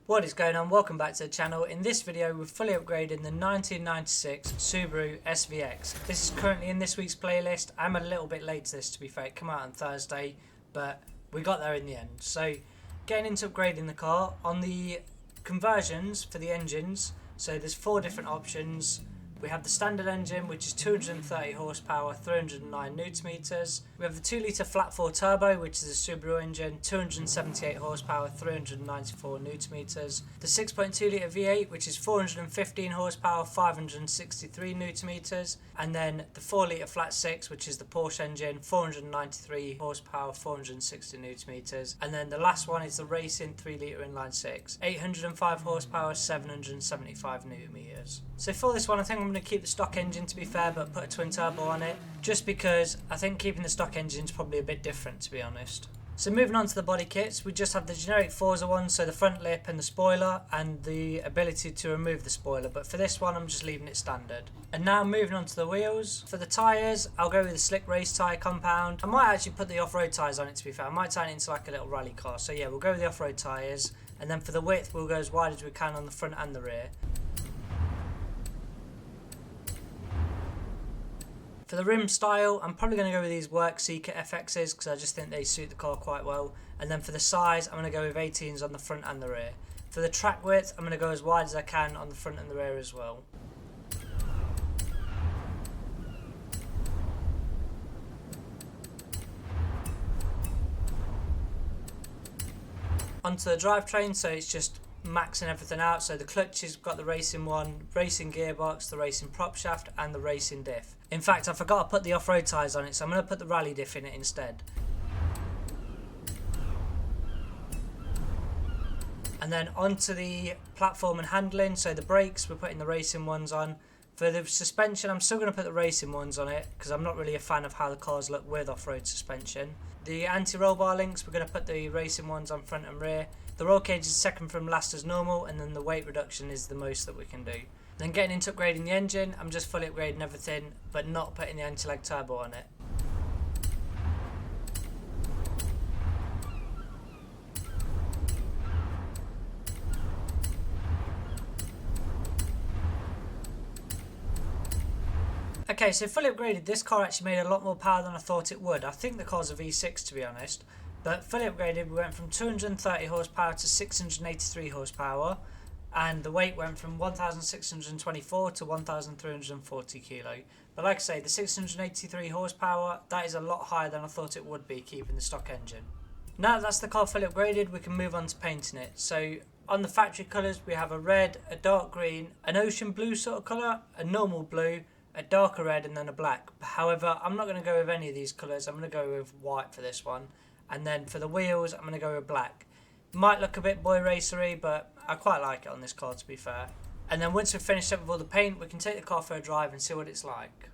What is going on? Welcome back to the channel. In this video we're fully upgrading the 1996 Subaru SVX. This is currently in this week's playlist. I'm a little bit late to this, to be fair. It came out on Thursday, but we got there in the end. So getting into upgrading the car, on the conversions for the engines, so there's 4 different options. We have the standard engine, which is 230 horsepower, 309 newton meters. We have the 2 litre flat 4 turbo, which is a Subaru engine, 278 horsepower, 394 newton meters. The 6.2 litre V8, which is 415 horsepower, 563 newton meters. And then the 4 litre flat 6, which is the Porsche engine, 493 horsepower, 460 newton meters. And then the last one is the racing 3 litre inline 6, 805 horsepower, 775 newton meters. So for this one, I think I'm going to keep the stock engine, to be fair, but put a twin turbo on it, just because I think keeping the stock engine is probably a bit different, to be honest. So moving on to the body kits, we just have the generic Forza ones, so the front lip and the spoiler, and the ability to remove the spoiler, but for this one I'm just leaving it standard. And now moving on to the wheels. For the tyres, I'll go with the slick race tyre compound. I might actually put the off-road tyres on it, to be fair. I might turn it into like a little rally car, so yeah, we'll go with the off-road tyres. And then for the width, we'll go as wide as we can on the front and the rear. For the rim style, I'm probably going to go with these Work Seeker FXs because I just think they suit the car quite well. And then for the size, I'm going to go with 18s on the front and the rear. For the track width, I'm going to go as wide as I can on the front and the rear as well. Onto the drivetrain, so it's just maxing everything out. So the clutch has got the racing one, racing gearbox, the racing prop shaft and the racing diff. In fact, I forgot to put the off-road tyres on it, so I'm going to put the rally diff in it instead. And then onto the platform and handling, so the brakes, we're putting the racing ones on. For the suspension, I'm still going to put the racing ones on it because I'm not really a fan of how the cars look with off-road suspension. The anti-roll bar links, we're going to put the racing ones on front and rear. The roll cage is second from last as normal, and then the weight reduction is the most that we can do. Then getting into upgrading the engine, I'm just fully upgrading everything, but not putting the anti-lag turbo on it. Okay, so fully upgraded, this car actually made a lot more power than I thought it would. I think the car's a V6, to be honest. But fully upgraded, we went from 230 horsepower to 683 horsepower. And the weight went from 1,624 to 1,340 kilo. But like I say, the 683 horsepower, that is a lot higher than I thought it would be, keeping the stock engine. Now that that's the car fully upgraded, we can move on to painting it. So on the factory colours, we have a red, a dark green, an ocean blue sort of colour, a normal blue, a darker red and then a black. However, I'm not going to go with any of these colours. I'm going to go with white for this one. And then for the wheels, I'm going to go with black. Might look a bit boy racery, but I quite like it on this car, to be fair. And then once we've finished up with all the paint, we can take the car for a drive and see what it's like.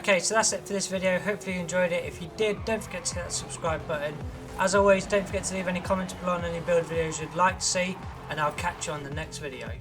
Okay, so that's it for this video. Hopefully you enjoyed it. If you did, don't forget to hit that subscribe button. As always, don't forget to leave any comments below on any build videos you'd like to see, and I'll catch you on the next video.